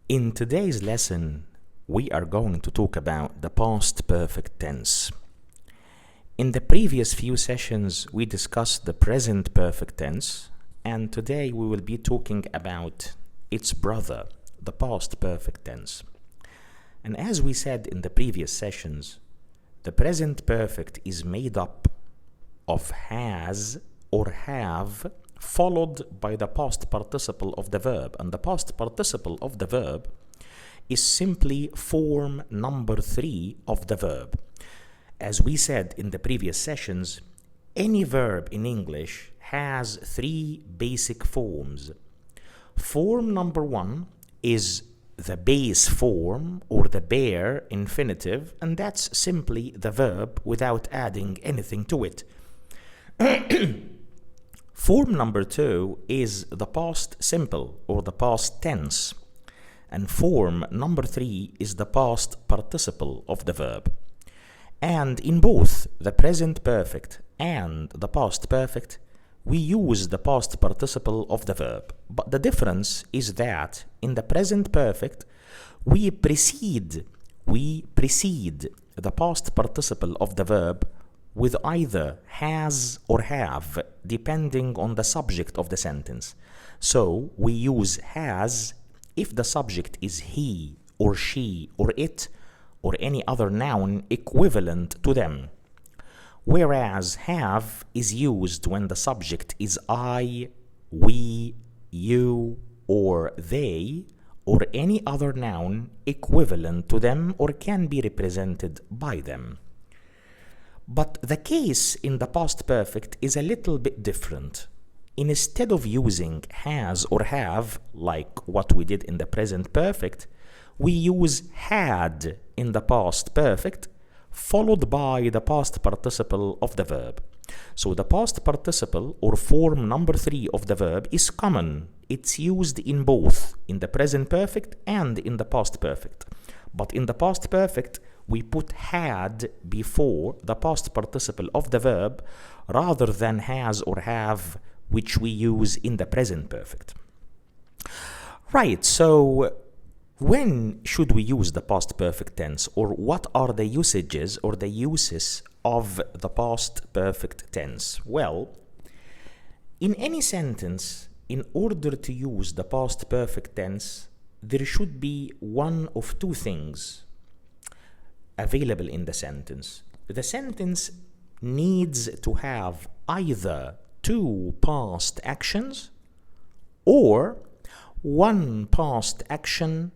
In today's lesson, we are going to talk about the past perfect tense. In the previous few sessions, we discussed the present perfect tense, and today we will be talking about its brother, the past perfect tense. And as we said in the previous sessions, the present perfect is made up of has or have followed by the past participle of the verb, and the past participle of the verb is simply form number 3 of the verb. As we said in the previous sessions, any verb in English has 3 basic forms. Form number 1 is the base form or the bare infinitive, and that's simply the verb without adding anything to it. Form number 2 is the past simple or the past tense, and form number 3 is the past participle of the verb. And in both the present perfect and the past perfect, we use the past participle of the verb. But the difference is that in the present perfect, we precede the past participle of the verb with either has or have, depending on the subject of the sentence. So we use has if the subject is he or she or it or any other noun equivalent to them, whereas have is used when the subject is I, we, you, or they, or any other noun equivalent to them or can be represented by them. But the case in the past perfect is a little bit different. Instead of using has or have, like what we did in the present perfect, we use had in the past perfect, followed by the past participle of the verb. So the past participle or form number 3 of the verb is common. It's used in both, in the present perfect and in the past perfect. But in the past perfect, we put had before the past participle of the verb rather than has or have, which we use in the present perfect. Right, so when should we use the past perfect tense, or what are the usages or the uses of the past perfect tense? Well, in any sentence, in order to use the past perfect tense, there should be one of two things available in the sentence. The sentence needs to have either 2 past actions or 1 past action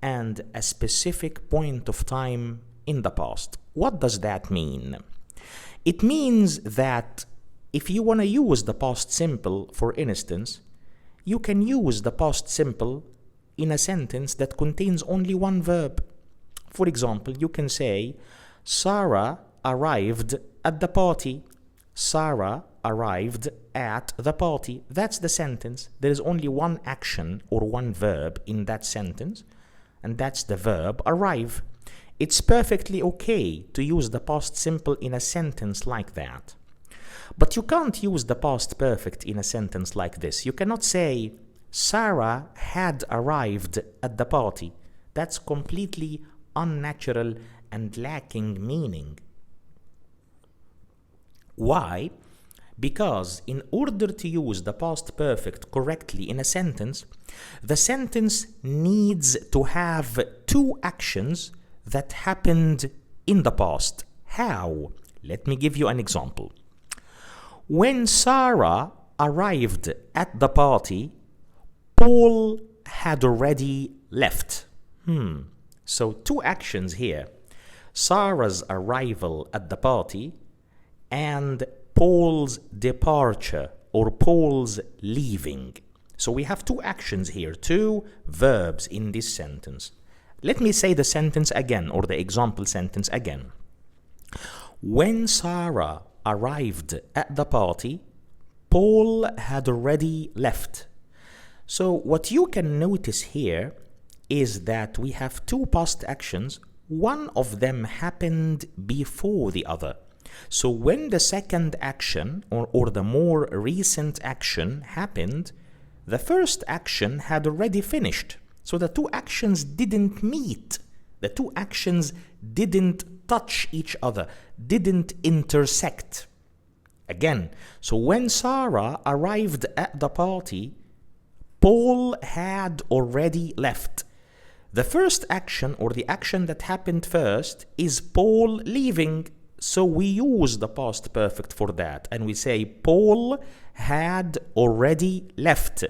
and a specific point of time in the past. What does that mean? It means that if you want to use the past simple, for instance, you can use the past simple in a sentence that contains only one verb. For example, you can say, Sarah arrived at the party. Sarah arrived at the party. That's the sentence. There is only one action or one verb in that sentence, and that's the verb arrive. It's perfectly okay to use the past simple in a sentence like that. But you can't use the past perfect in a sentence like this. You cannot say, Sarah had arrived at the party. That's completely unnatural and lacking meaning. Why? Because in order to use the past perfect correctly in a sentence, the sentence needs to have 2 actions that happened in the past. How? Let me give you an example. When Sarah arrived at the party, Paul had already left. So 2 actions here. Sarah's arrival at the party and Paul's departure or Paul's leaving. So we have 2 actions here, 2 verbs in this sentence. Let me say the sentence again, or the example sentence again. When Sarah arrived at the party, Paul had already left. So what you can notice here is that we have 2 past actions. One of them happened before the other. So when the second action or the more recent action happened, the first action had already finished. So the two actions didn't meet. The two actions didn't touch each other, didn't intersect. Again, so when Sarah arrived at the party, Paul had already left. The first action, or the action that happened first, is Paul leaving. So we use the past perfect for that, and we say Paul had already left.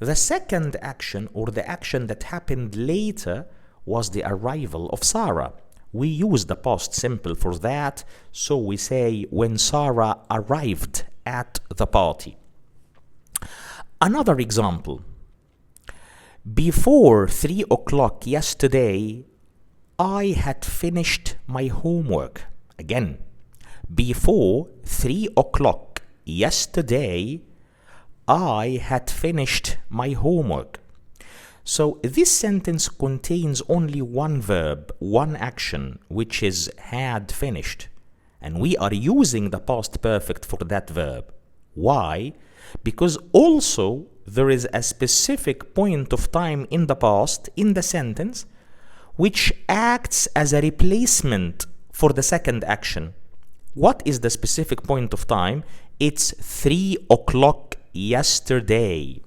The second action, or the action that happened later, was the arrival of Sarah. We use the past simple for that, so we say when Sarah arrived at the party. Another example. Before 3 o'clock yesterday, I had finished my homework. Again, before 3 o'clock yesterday, I had finished my homework. So this sentence contains only one verb, one action, which is had finished. And we are using the past perfect for that verb. Why? Because also there is a specific point of time in the past, in the sentence, which acts as a replacement for the second action. What is the specific point of time? It's 3 o'clock yesterday.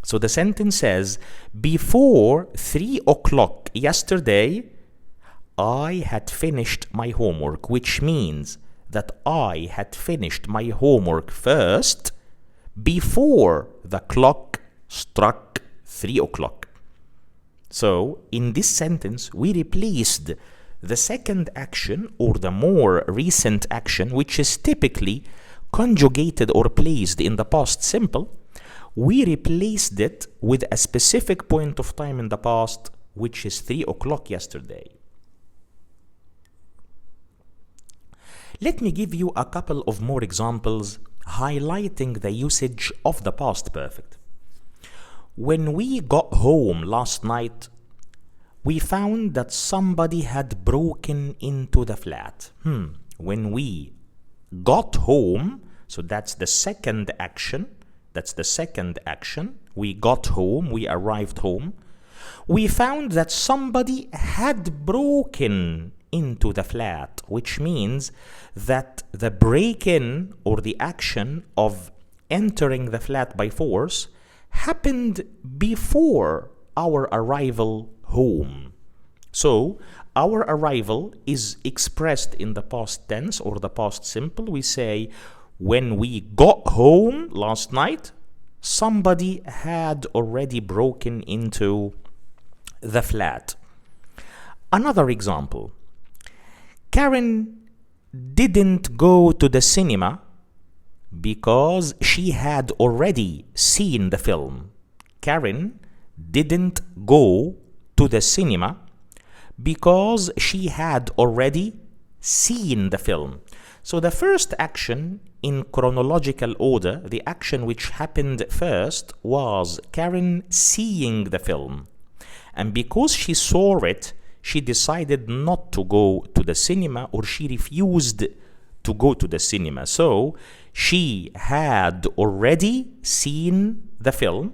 So the sentence says, before 3 o'clock yesterday, I had finished my homework, which means that I had finished my homework first before the clock struck 3 o'clock. So in this sentence, we replaced the second action, or the more recent action, which is typically conjugated or placed in the past simple. We replaced it with a specific point of time in the past, which is 3 o'clock yesterday. Let me give you a couple of more examples highlighting the usage of the past perfect. When we got home last night, we found that somebody had broken into the flat. When we got home, so that's the second action. We got home, we arrived home. We found that somebody had broken into the flat, which means that the break-in, or the action of entering the flat by force, happened before our arrival home. So our arrival is expressed in the past tense, or the past simple. We say, when we got home last night, somebody had already broken into the flat. Another example. Karen didn't go to the cinema because she had already seen the film. Karen didn't go to the cinema because she had already seen the film. So the first action in chronological order, the action which happened first, was Karen seeing the film. And because she saw it, she decided not to go to the cinema, or she refused to go to the cinema. So she had already seen the film,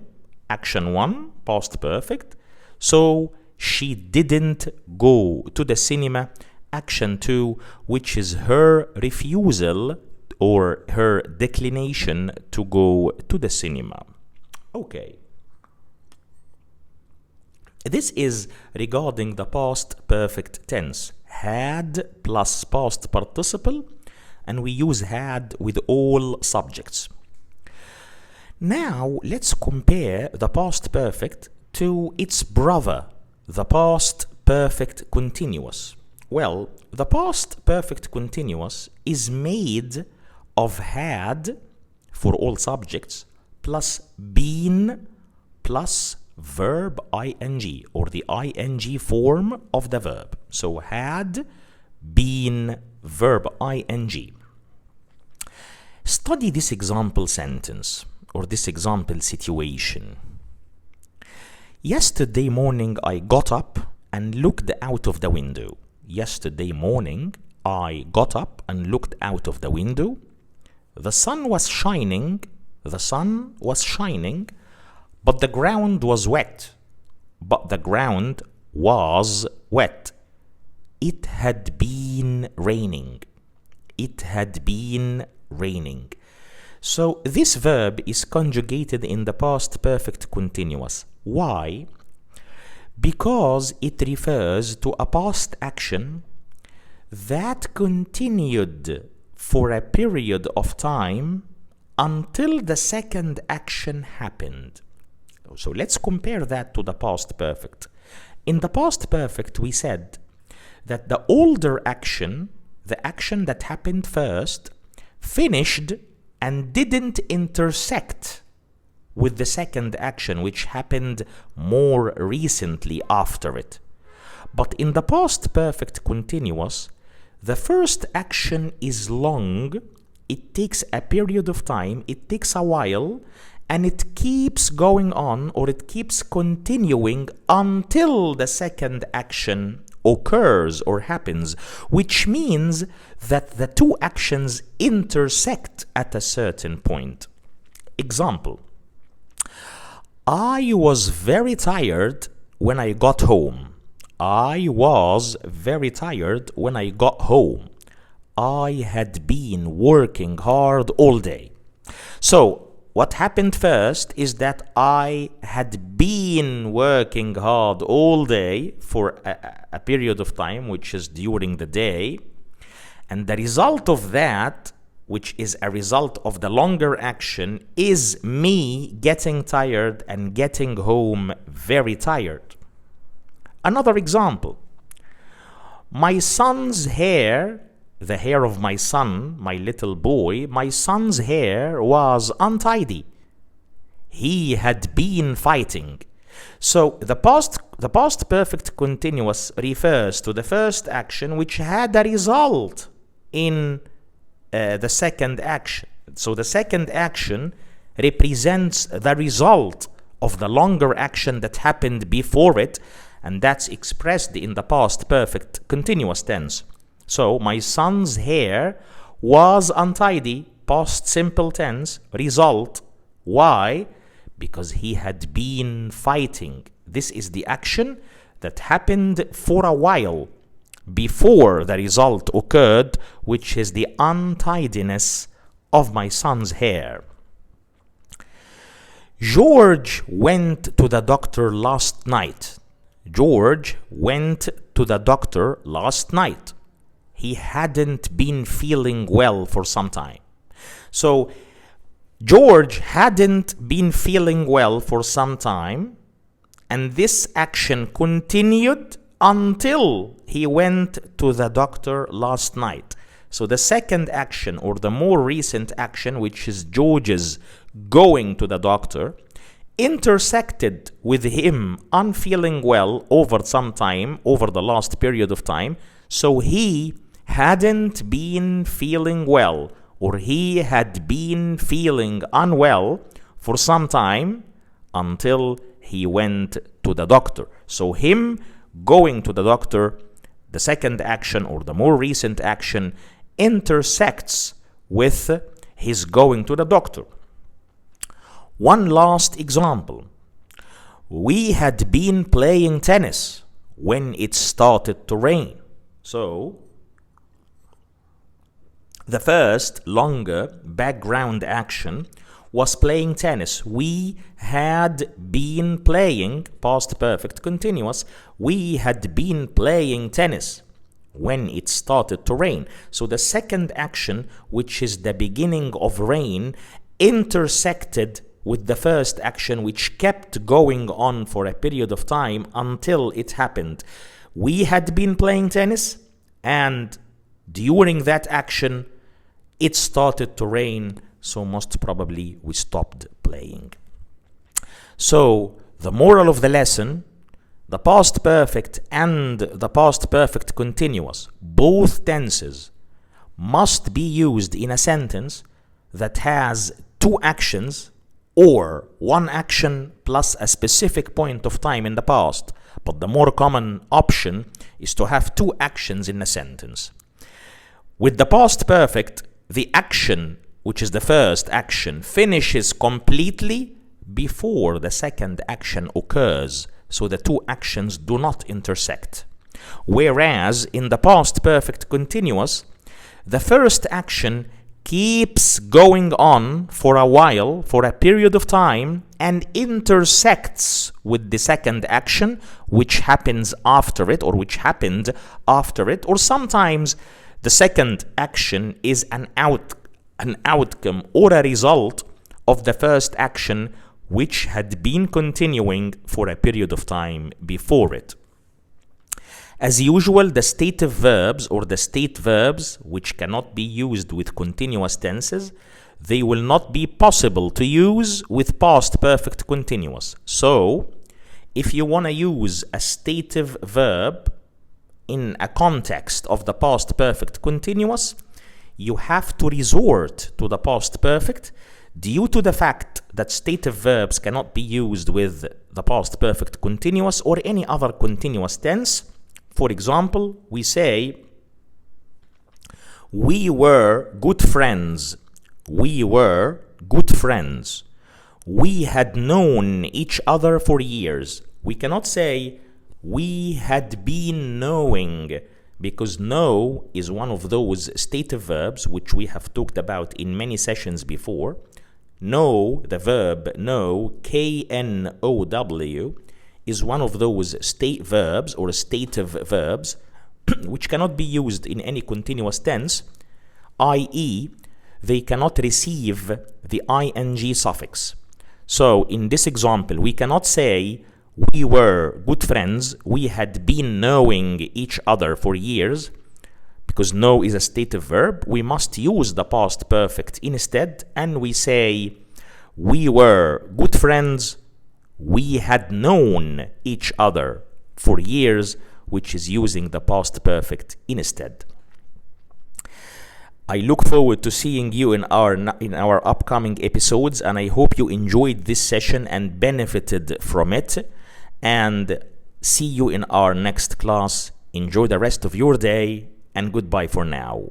action 1, past perfect. So she didn't go to the cinema, action 2, which is her refusal or her declination to go to the cinema. Okay. This is regarding the past perfect tense. Had plus past participle, and we use had with all subjects. Now let's compare the past perfect to its brother, the past perfect continuous. Well, the past perfect continuous is made of had for all subjects plus been plus verb ing, or the ing form of the verb. So had, been, verb ing. Study this example sentence, or this example situation. Yesterday morning I got up and looked out of the window. Yesterday morning I got up and looked out of the window. The sun was shining, but the ground was wet. but the ground was wet. It had been raining. It had been raining. So this verb is conjugated in the past perfect continuous. Why? Because it refers to a past action that continued for a period of time until the second action happened. So let's compare that to the past perfect. In the past perfect, we said that the older action, the action that happened first, finished and didn't intersect with the second action, which happened more recently after it. But in the past perfect continuous, the first action is long, it takes a period of time, it takes a while, and it keeps going on, or it keeps continuing until the second action occurs or happens, which means that the two actions intersect at a certain point. Example: I was very tired when I got home. I was very tired when I got home. I had been working hard all day. So, what happened first is that I had been working hard all day for a period of time, which is during the day. And the result of that, which is a result of the longer action, is me getting tired and getting home very tired. Another example: my son's hair, the hair of my son, my little boy, my son's hair was untidy. He had been fighting. So the past perfect continuous refers to the first action, which had a result in the second action. So the second action represents the result of the longer action that happened before it, and that's expressed in the past perfect continuous tense. So my son's hair was untidy, past simple tense, result. Why? Because he had been fighting. This is the action that happened for a while before the result occurred, which is the untidiness of my son's hair. George went to the doctor last night. George went to the doctor last night. He hadn't been feeling well for some time. So, George hadn't been feeling well for some time, and this action continued until he went to the doctor last night. So the second action, or the more recent action, which is George's going to the doctor, intersected with him unfeeling well over some time, over the last period of time. So he hadn't been feeling well, or he had been feeling unwell for some time until he went to the doctor. So him going to the doctor, the second action or the more recent action, intersects with his going to the doctor. One last example. We had been playing tennis when it started to rain. So, the first longer background action was playing tennis. We had been playing, past perfect continuous, we had been playing tennis when it started to rain. So the second action, which is the beginning of rain, intersected with the first action, which kept going on for a period of time until it happened. We had been playing tennis, and during that action, it started to rain, so most probably we stopped playing. So, the moral of the lesson, the past perfect and the past perfect continuous, both tenses, must be used in a sentence that has two actions, or one action plus a specific point of time in the past. But the more common option is to have two actions in a sentence. With the past perfect, the action, which is the first action, finishes completely before the second action occurs. So the two actions do not intersect. Whereas in the past perfect continuous, the first action keeps going on for a while, for a period of time, and intersects with the second action, which happens after it, or which happened after it, or sometimes the second action is an outcome or a result of the first action, which had been continuing for a period of time before it. As usual, the stative verbs or the state verbs, which cannot be used with continuous tenses, they will not be possible to use with past perfect continuous. So, if you want to use a stative verb in a context of the past perfect continuous, you have to resort to the past perfect due to the fact that stative verbs cannot be used with the past perfect continuous or any other continuous tense. For example, we say, we were good friends. We were good friends. We had known each other for years. We cannot say, we had been knowing, because know is one of those stative verbs which we have talked about in many sessions before. Know, the verb know, K-N-O-W, is one of those state verbs or stative verbs which cannot be used in any continuous tense, i.e., they cannot receive the ing suffix. So in this example, we cannot say, we were good friends, we had been knowing each other for years, because know is a stative verb. We must use the past perfect instead, and we say, we were good friends, we had known each other for years, which is using the past perfect instead. I look forward to seeing you in our upcoming episodes, and I hope you enjoyed this session and benefited from it. And see you in our next class. Enjoy the rest of your day, and goodbye for now.